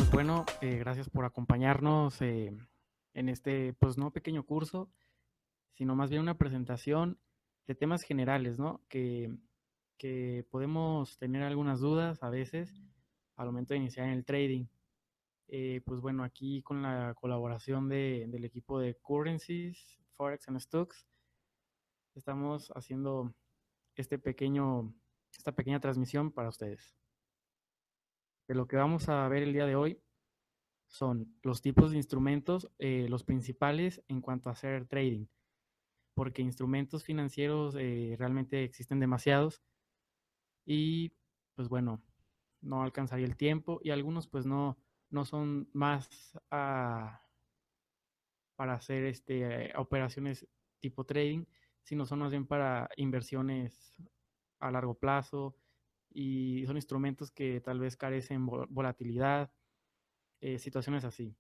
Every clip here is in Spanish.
Pues bueno, gracias por acompañarnos en este, pues no pequeño curso, sino más bien una presentación de temas generales, ¿no? Que podemos tener algunas dudas a veces al momento de iniciar en el trading. Pues bueno, aquí con la colaboración del equipo de Currencies, Forex and Stocks, estamos haciendo esta pequeña transmisión para ustedes. De lo que vamos a ver el día de hoy son los tipos de instrumentos, los principales en cuanto a hacer trading, porque instrumentos financieros realmente existen demasiados y pues bueno, no alcanzaría el tiempo y algunos pues no son más para hacer operaciones tipo trading, sino son más bien para inversiones a largo plazo y son instrumentos que tal vez carecen volatilidad, situaciones así.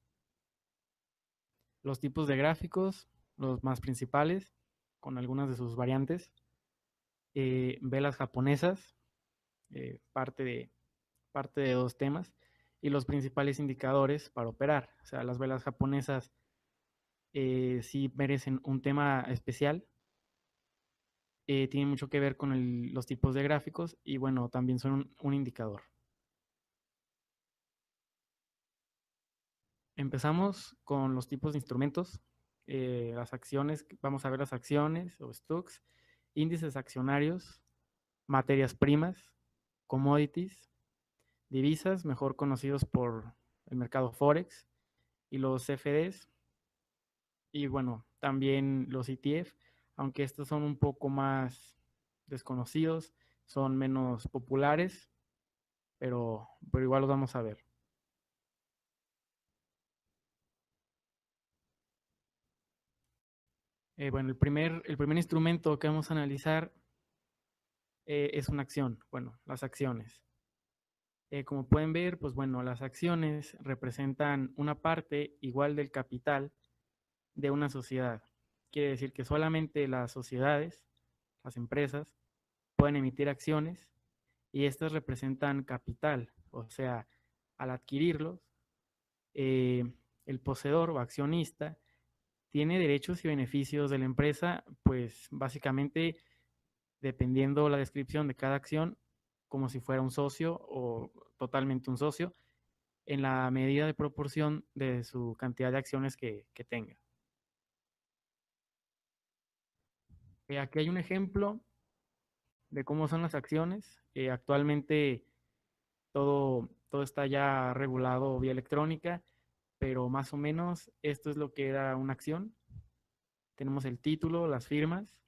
Los tipos de gráficos, los más principales, con algunas de sus variantes. Velas japonesas, eh, parte, de, parte de dos temas. Y los principales indicadores para operar. O sea, las velas japonesas sí merecen un tema especial. Tienen mucho que ver con los tipos de gráficos y bueno, también son un indicador. Empezamos con los tipos de instrumentos, las acciones, vamos a ver las acciones o stocks, índices accionarios, materias primas, commodities, divisas, mejor conocidos por el mercado Forex, y los CFDs, y bueno, también los ETF, aunque estos son un poco más desconocidos, son menos populares, pero igual los vamos a ver. Bueno, el primer instrumento que vamos a analizar es una acción, bueno, las acciones. Como pueden ver, pues bueno, las acciones representan una parte igual del capital de una sociedad. Quiere decir que solamente las sociedades, las empresas, pueden emitir acciones y estas representan capital. O sea, al adquirirlos, eh, el poseedor o accionista tiene derechos y beneficios de la empresa, pues básicamente dependiendo la descripción de cada acción, como si fuera un socio o totalmente un socio, en la medida de proporción de su cantidad de acciones que tenga. Aquí hay un ejemplo de cómo son las acciones. Actualmente todo está ya regulado vía electrónica, pero más o menos esto es lo que era una acción. Tenemos el título, las firmas,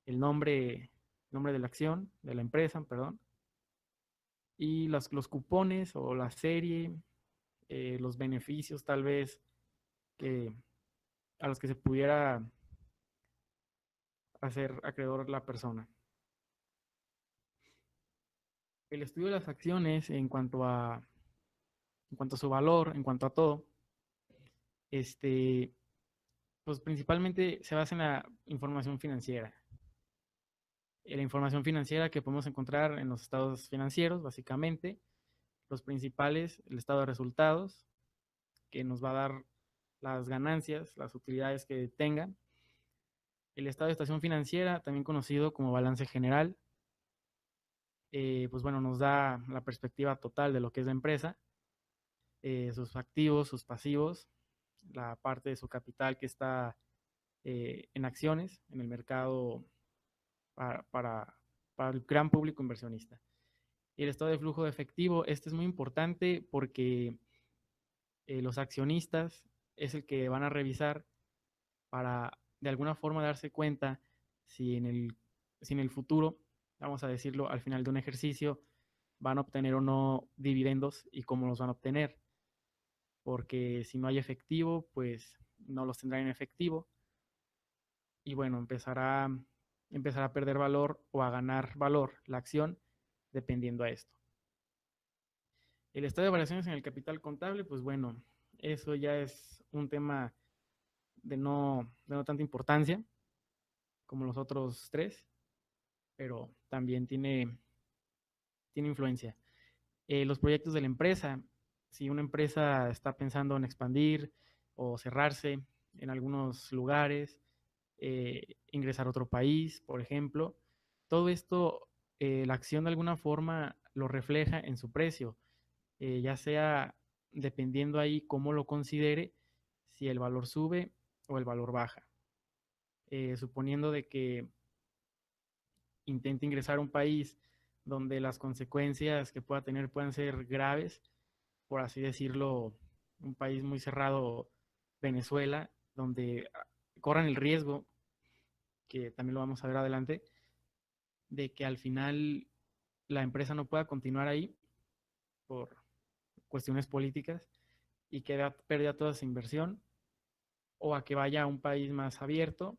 el nombre de la acción, de la empresa, perdón, y los cupones o la serie, los beneficios tal vez que, a los que se pudiera hacer acreedor la persona. El estudio de las acciones en cuanto a su valor, en cuanto a todo, este, pues principalmente se basa en la información financiera. La información financiera que podemos encontrar en los estados financieros, básicamente, los principales, el estado de resultados, que nos va a dar las ganancias, las utilidades que tengan, el estado de situación financiera, también conocido como balance general, pues bueno, nos da la perspectiva total de lo que es la empresa, sus activos, sus pasivos, la parte de su capital que está en acciones, en el mercado para, para, para el gran público inversionista. Y el estado de flujo de efectivo, este es muy importante porque los accionistas es el que van a revisar para de alguna forma darse cuenta si en el futuro, vamos a decirlo, al final de un ejercicio, van a obtener o no dividendos y cómo los van a obtener. Porque si no hay efectivo, pues no los tendrán en efectivo y bueno, empezará a perder valor o a ganar valor la acción dependiendo a esto. El estado de variaciones en el capital contable, pues bueno, eso ya es un tema de no tanta importancia como los otros tres, pero también tiene influencia. Los proyectos de la empresa, si una empresa está pensando en expandir o cerrarse en algunos lugares, ingresar a otro país, por ejemplo, todo esto, la acción de alguna forma lo refleja en su precio, ya sea dependiendo ahí cómo lo considere, si el valor sube o el valor baja. Suponiendo de que intente ingresar a un país donde las consecuencias que pueda tener puedan ser graves, por así decirlo, un país muy cerrado, Venezuela, donde corran el riesgo, que también lo vamos a ver adelante, de que al final la empresa no pueda continuar ahí por cuestiones políticas y que pierda toda esa inversión, o a que vaya a un país más abierto,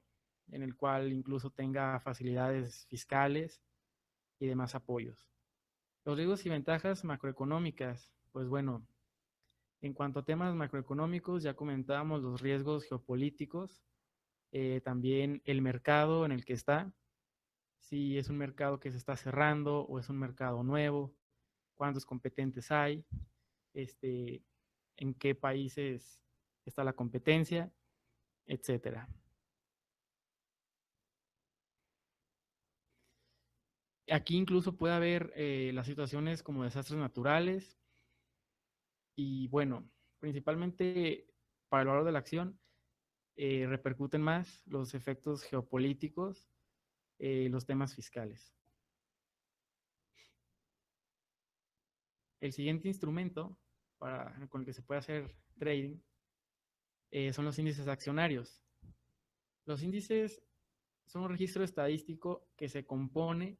en el cual incluso tenga facilidades fiscales y demás apoyos. Los riesgos y ventajas macroeconómicas, pues bueno, en cuanto a temas macroeconómicos, ya comentábamos los riesgos geopolíticos, también el mercado en el que está, si es un mercado que se está cerrando o es un mercado nuevo, cuántos competentes hay, este, en qué países está la competencia, etcétera. Aquí incluso puede haber las situaciones como desastres naturales y bueno, principalmente para el valor de la acción repercuten más los efectos geopolíticos, los temas fiscales. El siguiente instrumento con el que se puede hacer trading son los índices accionarios. Los índices son un registro estadístico que se compone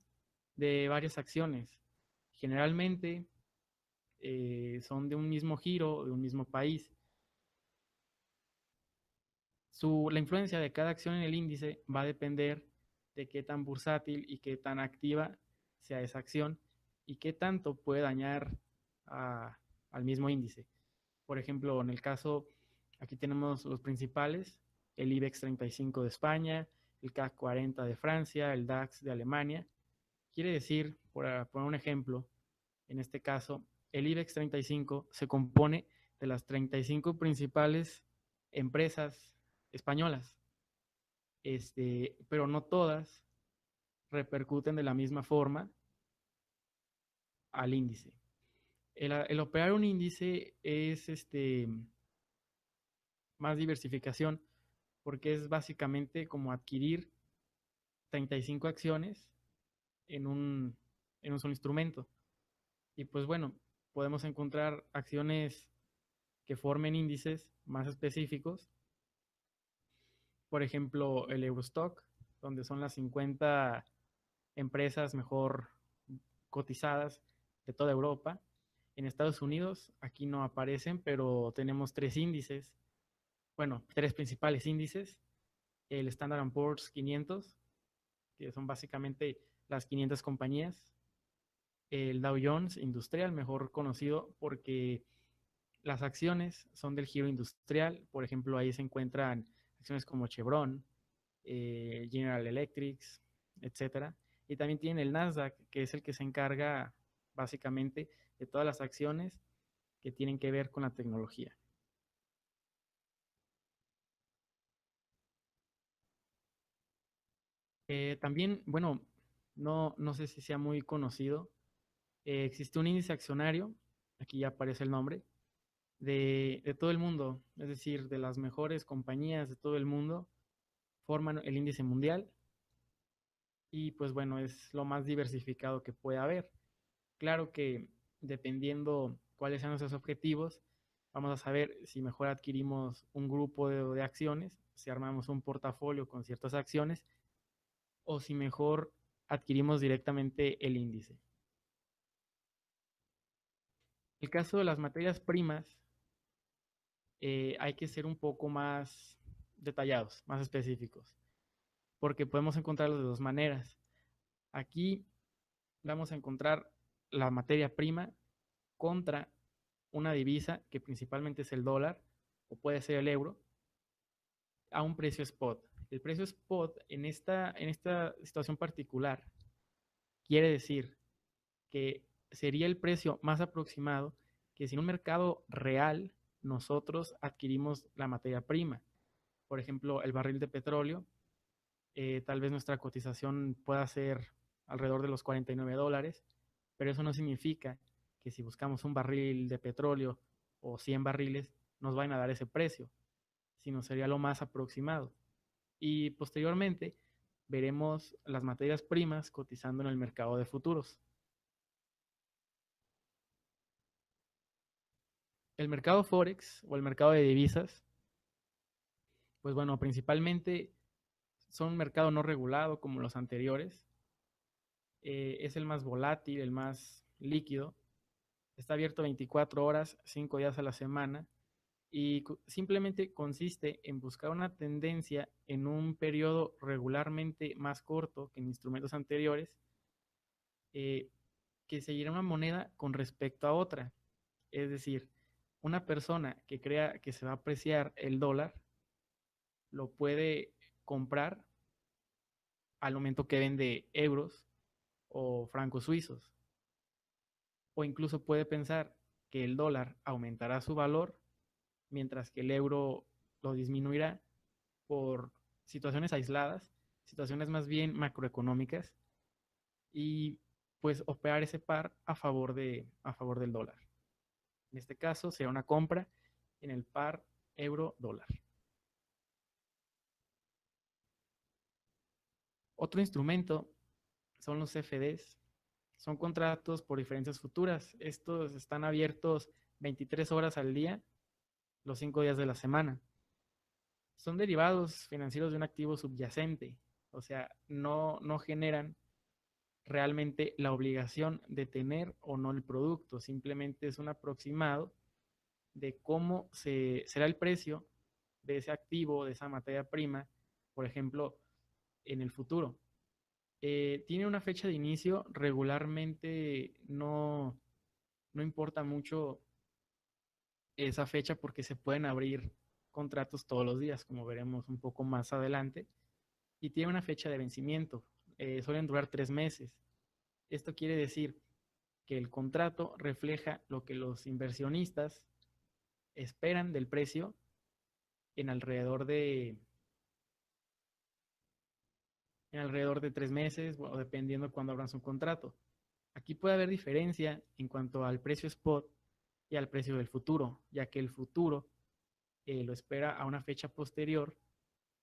de varias acciones. Generalmente son de un mismo giro, de un mismo país. La influencia de cada acción en el índice va a depender de qué tan bursátil y qué tan activa sea esa acción y qué tanto puede dañar a- al mismo índice. Por ejemplo, en el caso, aquí tenemos los principales, el IBEX 35 de España, el CAC 40 de Francia, el DAX de Alemania. Quiere decir, por poner un ejemplo, en este caso, el IBEX 35 se compone de las 35 principales empresas españolas, pero no todas repercuten de la misma forma al índice. El operar un índice es más diversificación porque es básicamente como adquirir 35 acciones en un solo instrumento. Y pues bueno, podemos encontrar acciones que formen índices más específicos. Por ejemplo, el Eurostock, donde son las 50 empresas mejor cotizadas de toda Europa. En Estados Unidos, aquí no aparecen, pero tenemos tres índices, bueno, tres principales índices. El Standard Poor's 500, que son básicamente las 500 compañías. El Dow Jones Industrial, mejor conocido porque las acciones son del giro industrial. Por ejemplo, ahí se encuentran acciones como Chevron, General Electric, etcétera. Y también tiene el Nasdaq, que es el que se encarga básicamente de todas las acciones que tienen que ver con la tecnología. También, bueno, no sé si sea muy conocido, existe un índice accionario, aquí ya aparece el nombre, de todo el mundo, es decir, de las mejores compañías de todo el mundo, forman el índice mundial y pues bueno, es lo más diversificado que puede haber. Claro que dependiendo cuáles sean nuestros objetivos, vamos a saber si mejor adquirimos un grupo de acciones, si armamos un portafolio con ciertas acciones, o si mejor adquirimos directamente el índice. En el caso de las materias primas, hay que ser un poco más detallados, más específicos, porque podemos encontrarlos de dos maneras. Aquí vamos a encontrar la materia prima contra una divisa que principalmente es el dólar o puede ser el euro a un precio spot. El precio spot en esta situación particular quiere decir que sería el precio más aproximado que si en un mercado real nosotros adquirimos la materia prima, por ejemplo, el barril de petróleo, tal vez nuestra cotización pueda ser alrededor de los $49, pero eso no significa que si buscamos un barril de petróleo o 100 barriles nos vayan a dar ese precio, sino sería lo más aproximado. Y posteriormente veremos las materias primas cotizando en el mercado de futuros. El mercado Forex o el mercado de divisas, pues bueno, principalmente son un mercado no regulado como los anteriores. Es el más volátil, el más líquido. Está abierto 24 horas, 5 días a la semana y simplemente consiste en buscar una tendencia en un periodo regularmente más corto que en instrumentos anteriores, eh, que seguirá una moneda con respecto a otra. Es decir, una persona que crea que se va a apreciar el dólar lo puede comprar al momento que vende euros o francos suizos. O incluso puede pensar que el dólar aumentará su valor mientras que el euro lo disminuirá por situaciones aisladas, situaciones más bien macroeconómicas y pues operar ese par a favor del dólar. En este caso será una compra en el par euro-dólar. Otro instrumento son los CFDs. Son contratos por diferencias futuras. Estos están abiertos 23 horas al día, los 5 días de la semana. Son derivados financieros de un activo subyacente, o sea, no generan realmente la obligación de tener o no el producto, simplemente es un aproximado de cómo será el precio de ese activo, de esa materia prima, por ejemplo, en el futuro. Tiene una fecha de inicio, regularmente no importa mucho esa fecha porque se pueden abrir contratos todos los días, como veremos un poco más adelante, y tiene una fecha de vencimiento. Suelen durar 3 meses. Esto quiere decir que el contrato refleja lo que los inversionistas esperan del precio en alrededor de, en alrededor de 3 meses o dependiendo de cuándo abran su contrato. Aquí puede haber diferencia en cuanto al precio spot y al precio del futuro, ya que el futuro lo espera a una fecha posterior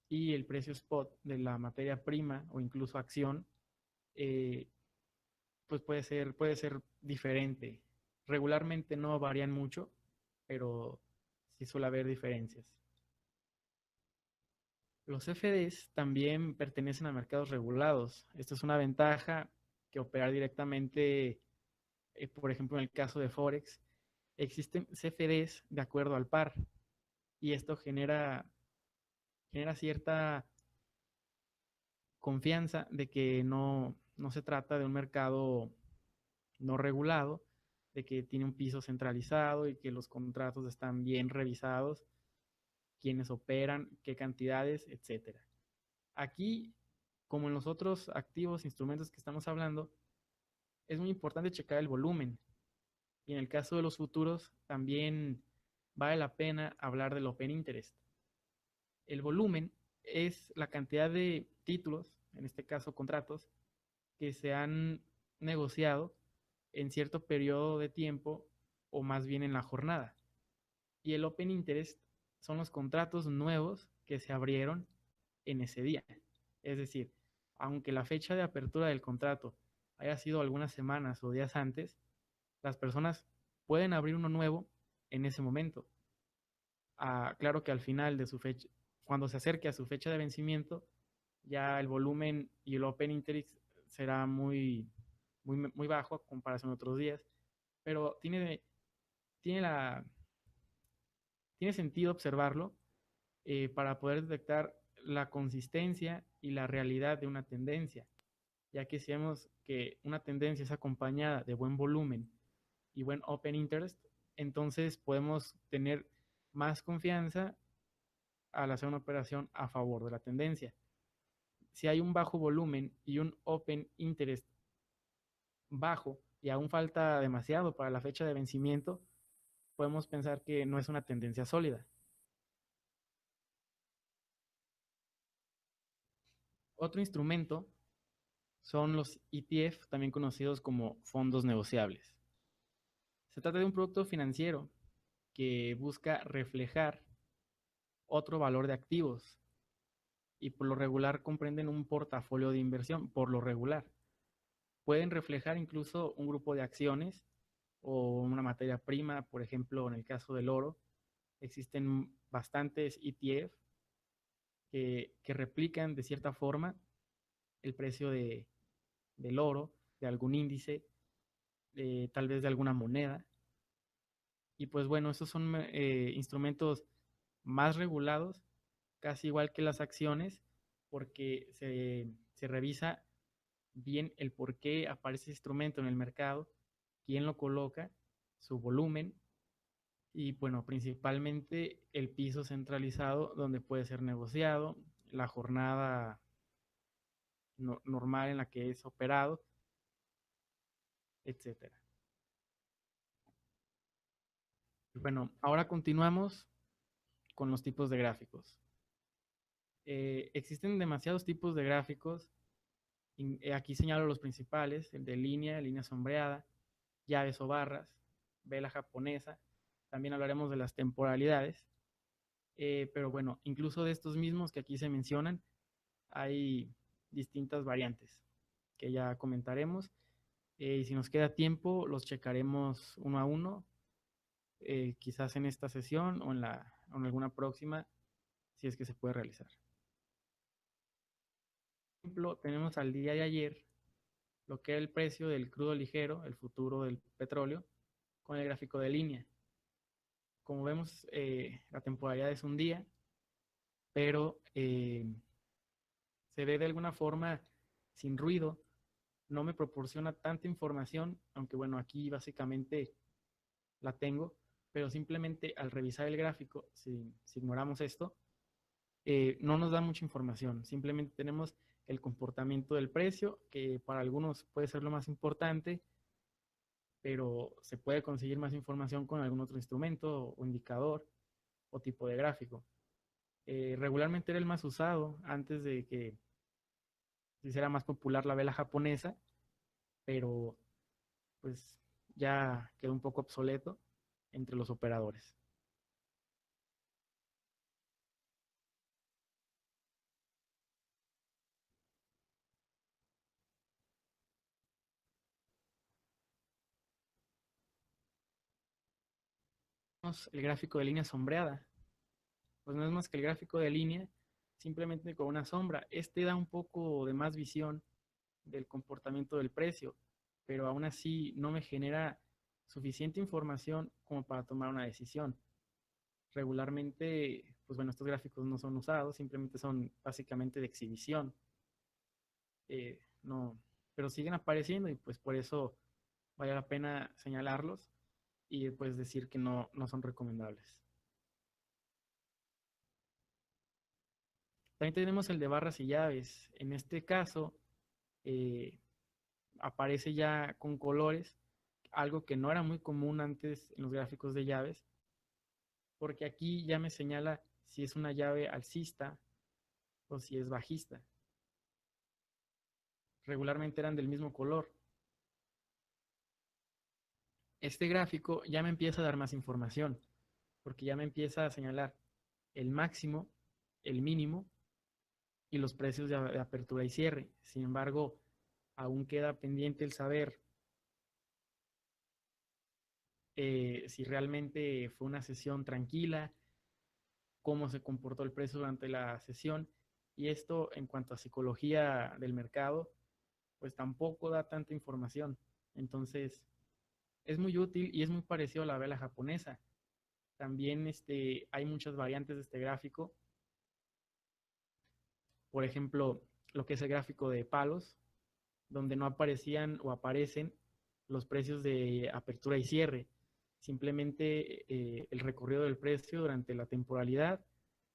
y el precio spot de la materia prima o incluso acción, eh, pues puede ser diferente. Regularmente no varían mucho, pero sí suele haber diferencias. Los CFDs también pertenecen a mercados regulados. Esto es una ventaja que operar directamente, por ejemplo, en el caso de Forex, existen CFDs de acuerdo al par y esto genera cierta confianza de que no se trata de un mercado no regulado, de que tiene un piso centralizado y que los contratos están bien revisados, quiénes operan, qué cantidades, etcétera. Aquí, como en los otros activos, instrumentos que estamos hablando, es muy importante checar el volumen. Y en el caso de los futuros, también vale la pena hablar del Open Interest. El volumen es la cantidad de títulos, en este caso contratos, que se han negociado en cierto periodo de tiempo o más bien en la jornada. Y el Open Interest son los contratos nuevos que se abrieron en ese día. Es decir, aunque la fecha de apertura del contrato haya sido algunas semanas o días antes, las personas pueden abrir uno nuevo en ese momento. Claro que al final de su fecha, cuando se acerque a su fecha de vencimiento, ya el volumen y el Open Interest será muy bajo a comparación de otros días, pero tiene, la, tiene sentido observarlo para poder detectar la consistencia y la realidad de una tendencia, ya que si vemos que una tendencia es acompañada de buen volumen y buen Open Interest, entonces podemos tener más confianza al hacer una operación a favor de la tendencia. Si hay un bajo volumen y un Open Interest bajo y aún falta demasiado para la fecha de vencimiento, podemos pensar que no es una tendencia sólida. Otro instrumento son los ETF, también conocidos como fondos negociables. Se trata de un producto financiero que busca reflejar otro valor de activos y por lo regular comprenden un portafolio de inversión, por lo regular. Pueden reflejar incluso un grupo de acciones o una materia prima, por ejemplo, en el caso del oro, existen bastantes ETF que replican de cierta forma el precio del oro, de algún índice, tal vez de alguna moneda. Y pues bueno, esos son instrumentos más regulados, casi igual que las acciones, porque se revisa bien el por qué aparece ese instrumento en el mercado, quién lo coloca, su volumen y bueno, principalmente el piso centralizado donde puede ser negociado, la jornada normal en la que es operado, etcétera. Bueno, ahora continuamos con los tipos de gráficos. Existen demasiados tipos de gráficos. Aquí señalo los principales, el de línea sombreada, llaves o barras, vela japonesa. También hablaremos de las temporalidades. Pero bueno, incluso de estos mismos que aquí se mencionan, hay distintas variantes que ya comentaremos. Y si nos queda tiempo, los checaremos uno a uno, quizás en esta sesión o en alguna próxima, si es que se puede realizar. Por ejemplo, tenemos al día de ayer lo que era el precio del crudo ligero, el futuro del petróleo, con el gráfico de línea. Como vemos, la temporalidad es un día, pero se ve de alguna forma sin ruido, no me proporciona tanta información, aunque bueno, aquí básicamente la tengo, pero simplemente al revisar el gráfico, si ignoramos esto, no nos da mucha información, simplemente tenemos el comportamiento del precio, que para algunos puede ser lo más importante, pero se puede conseguir más información con algún otro instrumento o indicador o tipo de gráfico. Regularmente era el más usado antes de que se hiciera más popular la vela japonesa, pero pues ya quedó un poco obsoleto entre los operadores. El gráfico de línea sombreada, pues no es más que el gráfico de línea simplemente con una sombra. Este da un poco de más visión del comportamiento del precio, pero aún así no me genera suficiente información como para tomar una decisión. Regularmente, pues bueno, estos gráficos no son usados, simplemente son básicamente de exhibición. No, pero siguen apareciendo y pues por eso vale la pena señalarlos y pues decir que no son recomendables. También tenemos el de barras y llaves. En este caso, eh, aparece ya con colores, algo que no era muy común antes en los gráficos de llaves, porque aquí ya me señala si es una llave alcista o si es bajista. Regularmente eran del mismo color. Este gráfico ya me empieza a dar más información, porque ya me empieza a señalar el máximo, el mínimo y los precios de apertura y cierre. Sin embargo, aún queda pendiente el saber si realmente fue una sesión tranquila, cómo se comportó el precio durante la sesión. Y esto en cuanto a psicología del mercado, pues tampoco da tanta información. Entonces, es muy útil y es muy parecido a la vela japonesa. También hay muchas variantes de este gráfico. Por ejemplo, lo que es el gráfico de palos, donde no aparecían o aparecen los precios de apertura y cierre. Simplemente el recorrido del precio durante la temporalidad,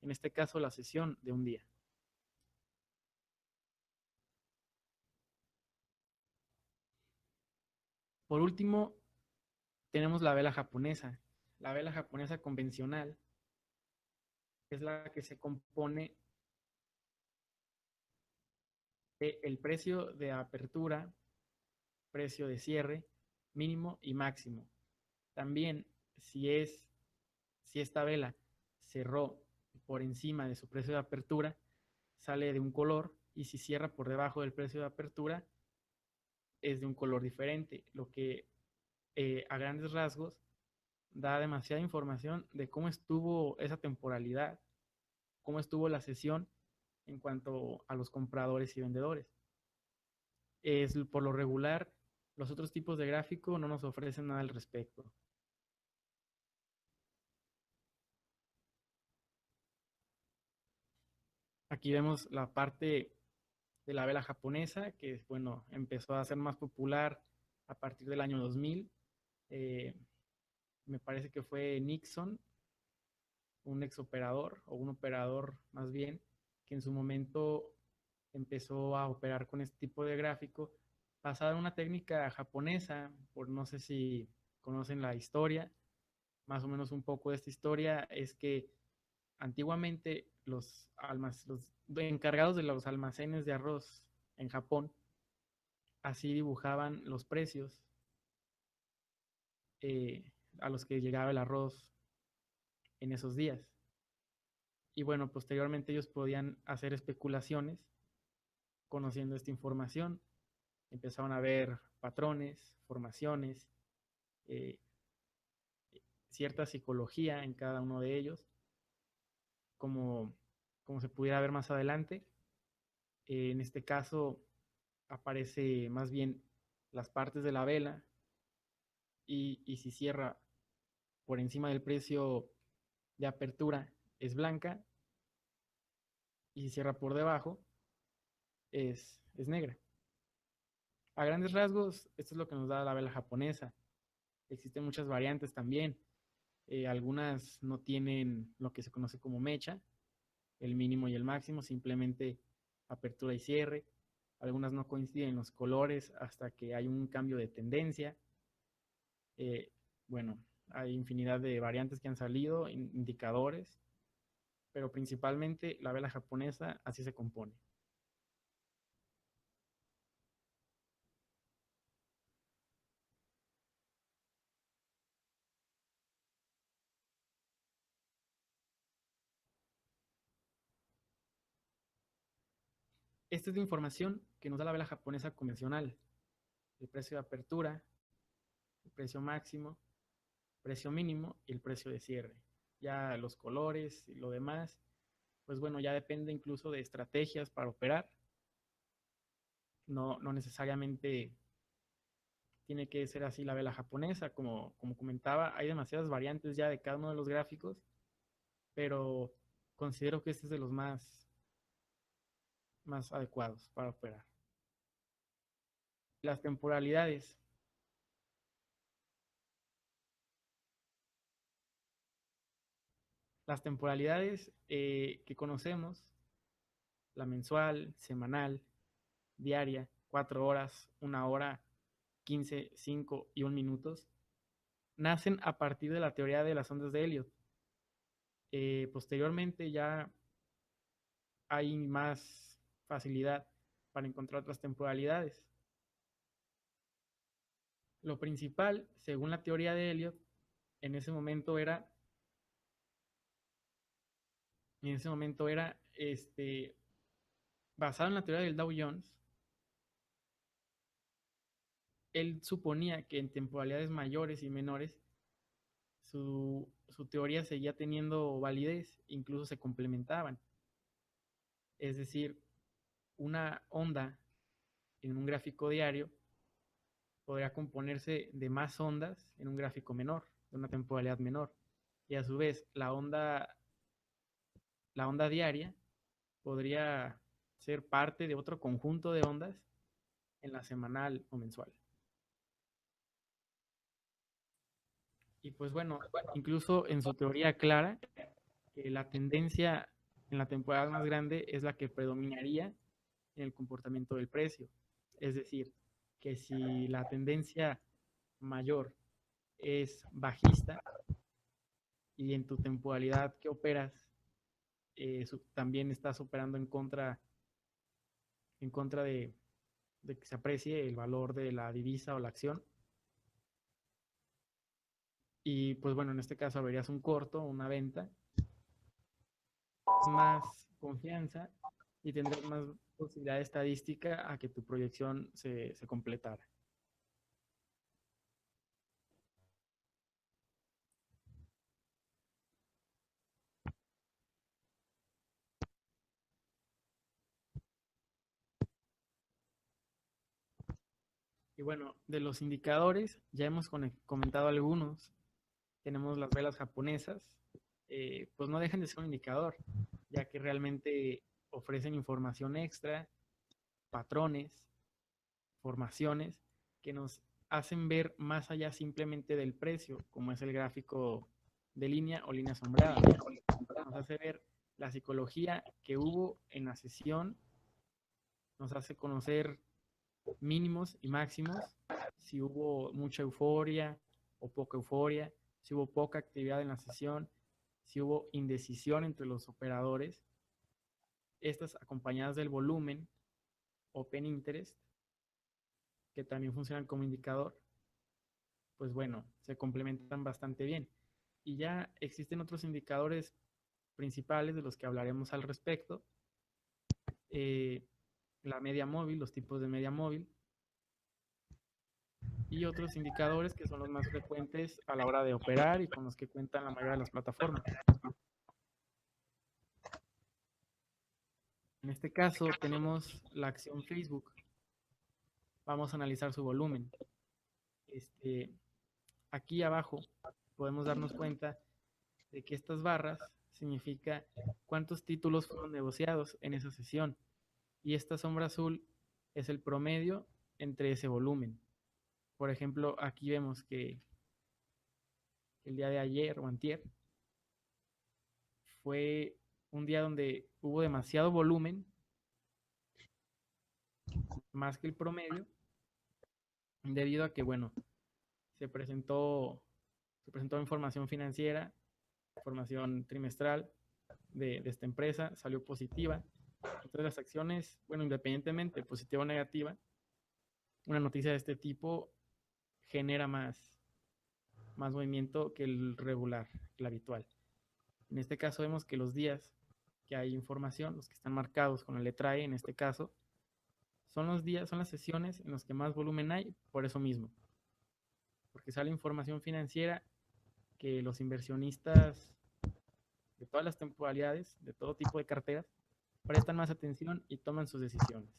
en este caso la sesión de un día. Por último, tenemos la vela japonesa. la vela japonesa convencional es la que se compone del precio de apertura, precio de cierre, mínimo y máximo. También, si es, si esta vela cerró por encima de su precio de apertura, sale de un color, y si cierra por debajo del precio de apertura, es de un color diferente, lo que a grandes rasgos da demasiada información de cómo estuvo esa temporalidad, cómo estuvo la sesión en cuanto a los compradores y vendedores. Es por lo regular, los otros tipos de gráfico no nos ofrecen nada al respecto. Aquí vemos la parte de la vela japonesa, que bueno, empezó a ser más popular a partir del año 2000. Eh, Me parece que fue Nixon, un ex operador, o un operador más bien, que en su momento empezó a operar con este tipo de gráfico, basado en una técnica japonesa. Por no sé si conocen la historia, más o menos un poco de esta historia, es que antiguamente los encargados de los almacenes de arroz en Japón así dibujaban los precios eh, a los que llegaba el arroz en esos días. Y bueno, posteriormente ellos podían hacer especulaciones conociendo esta información. Empezaron a ver patrones, formaciones, eh, cierta psicología en cada uno de ellos, como, como se pudiera ver más adelante. En este caso aparece más bien las partes de la vela, y si cierra por encima del precio de apertura es blanca, y si cierra por debajo es negra. A grandes rasgos, esto es lo que nos da la vela japonesa. Existen muchas variantes también. Algunas no tienen lo que se conoce como mecha, el mínimo y el máximo, simplemente apertura y cierre. Algunas no coinciden los colores hasta que hay un cambio de tendencia. Eh, bueno, hay infinidad de variantes que han salido, indicadores, pero principalmente la vela japonesa así se compone. Esta es la información que nos da la vela japonesa convencional: el precio de apertura, el precio máximo, precio mínimo y el precio de cierre. Ya los colores y lo demás, pues bueno, ya depende incluso de estrategias para operar. No necesariamente tiene que ser así la vela japonesa. Como comentaba, hay demasiadas variantes ya de cada uno de los gráficos, pero considero que este es de los más adecuados para operar. Las temporalidades. Las temporalidades que conocemos, la mensual, semanal, diaria, 4 horas, 1 hora, 15, 5 y 1 minutos, nacen a partir de la teoría de las ondas de Elliot. Posteriormente ya hay más facilidad para encontrar otras temporalidades. Lo principal, según la teoría de Elliot, en ese momento era, basado en la teoría del Dow Jones. Él suponía que en temporalidades mayores y menores su teoría seguía teniendo validez, incluso se complementaban. Es decir, una onda en un gráfico diario podría componerse de más ondas en un gráfico menor, de una temporalidad menor. Y a su vez, la onda diaria podría ser parte de otro conjunto de ondas en la semanal o mensual. Y pues bueno, incluso en su teoría clara, que la tendencia en la temporada más grande es la que predominaría en el comportamiento del precio. Es decir, que si la tendencia mayor es bajista, y en tu temporalidad que operas, también estás operando en contra de que se aprecie el valor de la divisa o la acción. Y pues bueno, en este caso habrías un corto, una venta, más confianza y tendrás más posibilidad estadística a que tu proyección se completara. Y bueno, de los indicadores, ya hemos comentado algunos. Tenemos las velas japonesas, pues no dejan de ser un indicador, ya que realmente ofrecen información extra, patrones, formaciones que nos hacen ver más allá simplemente del precio, como es el gráfico de línea o línea sombreada. Nos hace ver la psicología que hubo en la sesión, nos hace conocer mínimos y máximos, si hubo mucha euforia o poca euforia, si hubo poca actividad en la sesión, si hubo indecisión entre los operadores, estas acompañadas del volumen, open interest, que también funcionan como indicador, pues bueno, se complementan bastante bien. Y ya existen otros indicadores principales de los que hablaremos al respecto. La media móvil, los tipos de media móvil, y otros indicadores que son los más frecuentes a la hora de operar y con los que cuentan la mayoría de las plataformas. En este caso tenemos la acción Facebook. Vamos a analizar su volumen. Aquí abajo podemos darnos cuenta de que estas barras significa cuántos títulos fueron negociados en esa sesión. Y esta sombra azul es el promedio entre ese volumen. Por ejemplo, aquí vemos que el día de ayer o antier fue un día donde hubo demasiado volumen, más que el promedio, debido a que, bueno, se presentó, se presentó información financiera, información trimestral de esta empresa, salió positiva. Entonces las acciones, bueno, independientemente, positiva o negativa, una noticia de este tipo genera más movimiento que el regular, el habitual. En este caso vemos que los días que hay información, los que están marcados con la letra E en este caso, son los días, son las sesiones en los que más volumen hay, por eso mismo. Porque sale información financiera que los inversionistas de todas las temporalidades, de todo tipo de carteras, prestan más atención y toman sus decisiones.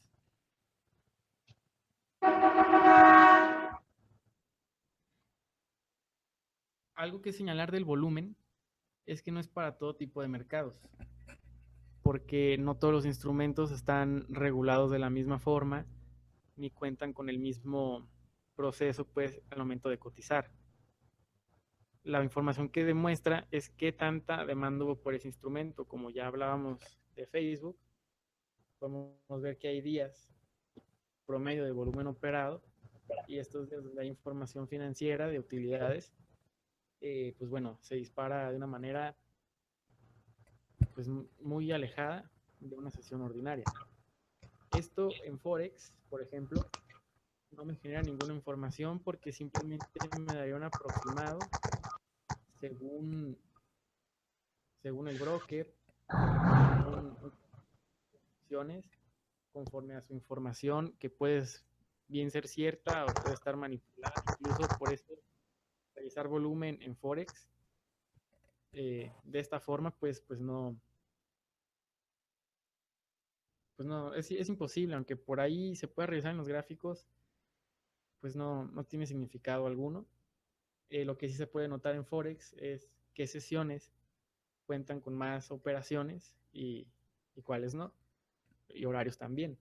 Algo que señalar del volumen es que no es para todo tipo de mercados, porque no todos los instrumentos están regulados de la misma forma, ni cuentan con el mismo proceso pues al momento de cotizar. La información que demuestra es qué tanta demanda hubo por ese instrumento. Como ya hablábamos de Facebook, podemos ver que hay días promedio de volumen operado y estos días donde hay información financiera de utilidades, pues bueno, se dispara de una manera pues muy alejada de una sesión ordinaria. Esto en Forex, por ejemplo, no me genera ninguna información porque simplemente me daría un aproximado según, según el broker, según opciones, conforme a su información, que puede bien ser cierta o puede estar manipulada. Incluso por eso, realizar volumen en Forex de esta forma, pues no, es imposible, aunque por ahí se puede revisar en los gráficos, pues no tiene significado alguno. Lo que sí se puede notar en Forex es qué sesiones cuentan con más operaciones y cuáles no, y horarios también.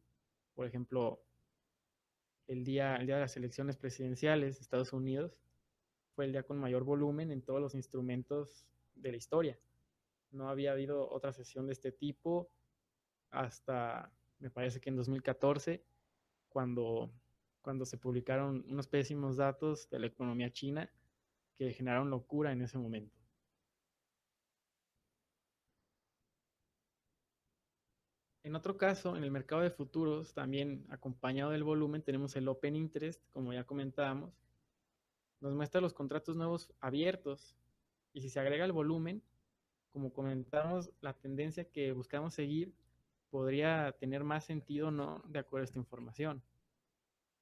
Por ejemplo, el día de las elecciones presidenciales de Estados Unidos fue el día con mayor volumen en todos los instrumentos de la historia. No había habido otra sesión de este tipo hasta, me parece que en 2014, cuando, cuando se publicaron unos pésimos datos de la economía china que generaron locura en ese momento. En otro caso, en el mercado de futuros, también acompañado del volumen, tenemos el Open Interest, como ya comentábamos. Nos muestra los contratos nuevos abiertos y si se agrega el volumen, como comentamos, la tendencia que buscamos seguir podría tener más sentido o no de acuerdo a esta información.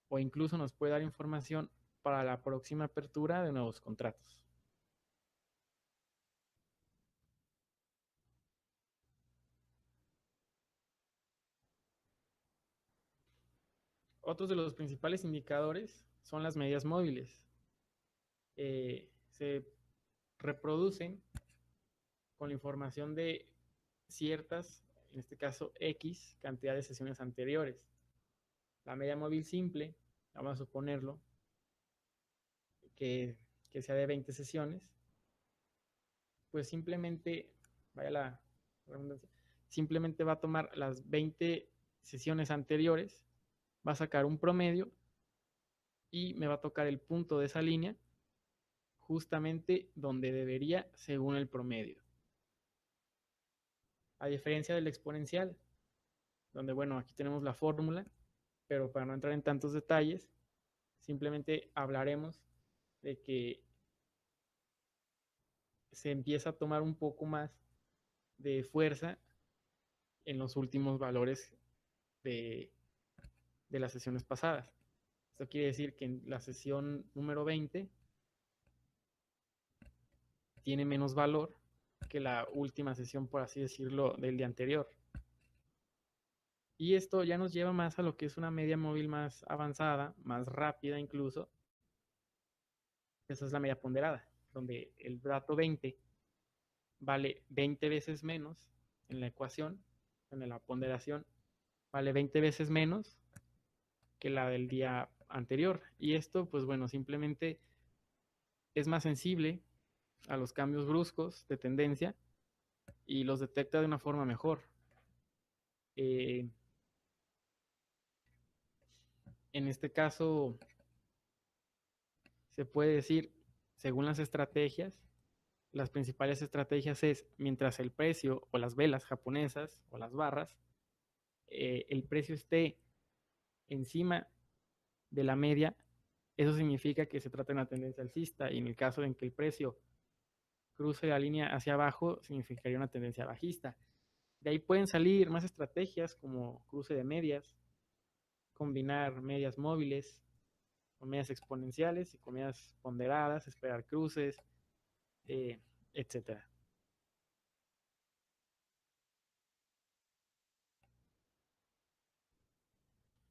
O incluso nos puede dar información para la próxima apertura de nuevos contratos. Otros de los principales indicadores son las medias móviles. Se reproducen con la información de ciertas, en este caso X, cantidad de sesiones anteriores. La media móvil simple, vamos a suponerlo, que, que sea de 20 sesiones, pues simplemente, vaya la redundancia, simplemente va a tomar las 20 sesiones anteriores, va a sacar un promedio y me va a tocar el punto de esa línea justamente donde debería según el promedio. A diferencia del exponencial, donde bueno, aquí tenemos la fórmula, pero para no entrar en tantos detalles, simplemente hablaremos de que se empieza a tomar un poco más de fuerza en los últimos valores de, de las sesiones pasadas. Esto quiere decir que en la sesión número 20 tiene menos valor que la última sesión, por así decirlo, del día anterior. Y esto ya nos lleva más a lo que es una media móvil más avanzada, más rápida incluso. Esa es la media ponderada, donde el dato 20 vale 20 veces menos en la ecuación, en la ponderación, vale 20 veces menos que la del día anterior. Y esto, pues bueno, simplemente es más sensible a los cambios bruscos de tendencia y los detecta de una forma mejor. Eh, en este caso, se puede decir, según las estrategias, las principales estrategias es, mientras el precio o las velas japonesas o las barras, el precio esté encima de la media, eso significa que se trata de una tendencia alcista y en el caso en que el precio cruce la línea hacia abajo, significaría una tendencia bajista. De ahí pueden salir más estrategias como cruce de medias, combinar medias móviles con medias exponenciales y con medias ponderadas, esperar cruces, eh, etcétera.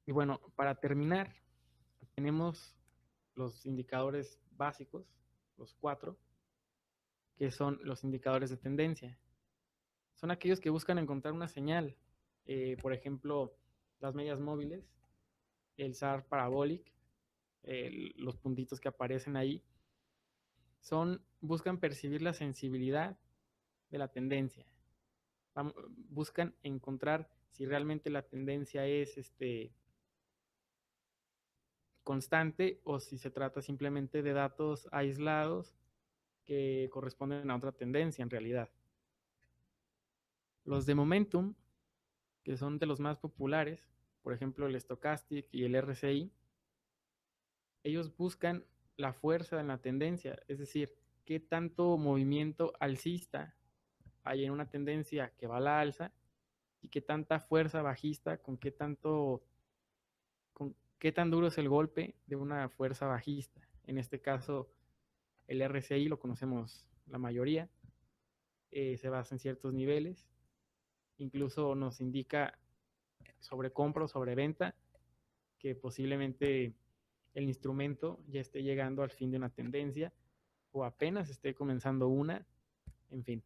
Y bueno, para terminar, tenemos los indicadores básicos, los cuatro, que son los indicadores de tendencia. Son aquellos que buscan encontrar una señal, por ejemplo, las medias móviles, el SAR parabolic, los puntitos que aparecen ahí, buscan percibir la sensibilidad de la tendencia. Buscan encontrar si realmente la tendencia es constante o si se trata simplemente de datos aislados que corresponden a otra tendencia en realidad. Los de momentum, que son de los más populares, por ejemplo el Stochastic y el RSI, ellos buscan la fuerza en la tendencia, es decir, qué tanto movimiento alcista hay en una tendencia que va a la alza y qué tanta fuerza bajista, con qué tan duro es el golpe de una fuerza bajista. En este caso, el RSI lo conocemos la mayoría, se basa en ciertos niveles, incluso nos indica sobre compra o sobre venta, que posiblemente el instrumento ya esté llegando al fin de una tendencia o apenas esté comenzando una. En fin,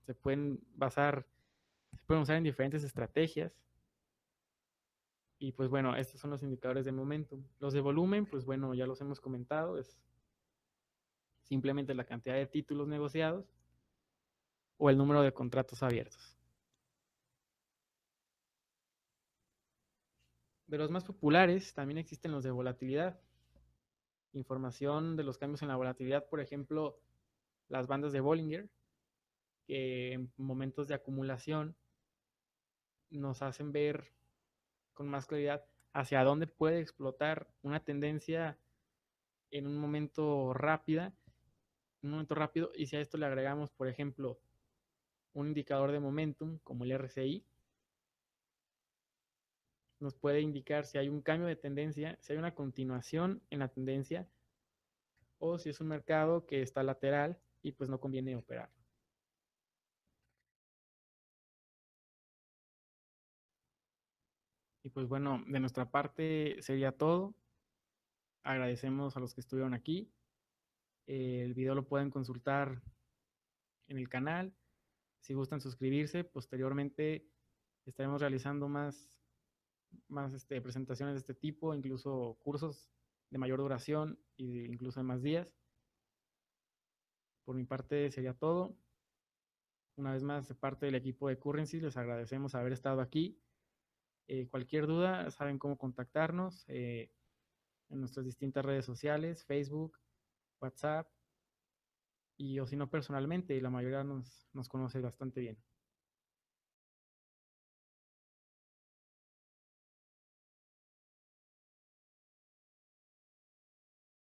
se pueden se pueden usar en diferentes estrategias. Y pues bueno, estos son los indicadores de momentum. Los de volumen, pues bueno, ya los hemos comentado, es simplemente la cantidad de títulos negociados o el número de contratos abiertos. De los más populares también existen los de volatilidad. Información de los cambios en la volatilidad, por ejemplo, las bandas de Bollinger, que en momentos de acumulación nos hacen ver con más claridad hacia dónde puede explotar una tendencia en un momento rápido, y si a esto le agregamos, por ejemplo, un indicador de momentum como el RSI, nos puede indicar si hay un cambio de tendencia, si hay una continuación en la tendencia, o si es un mercado que está lateral y pues no conviene operar. Y pues bueno, de nuestra parte sería todo. Agradecemos a los que estuvieron aquí. El video lo pueden consultar en el canal. Si gustan suscribirse, posteriormente estaremos realizando más presentaciones de este tipo, incluso cursos de mayor duración e incluso de más días. Por mi parte sería todo. Una vez más, de parte del equipo de Currency, les agradecemos haber estado aquí. Cualquier duda, saben cómo contactarnos en nuestras distintas redes sociales, Facebook, WhatsApp, y o si no personalmente, la mayoría nos conoce bastante bien.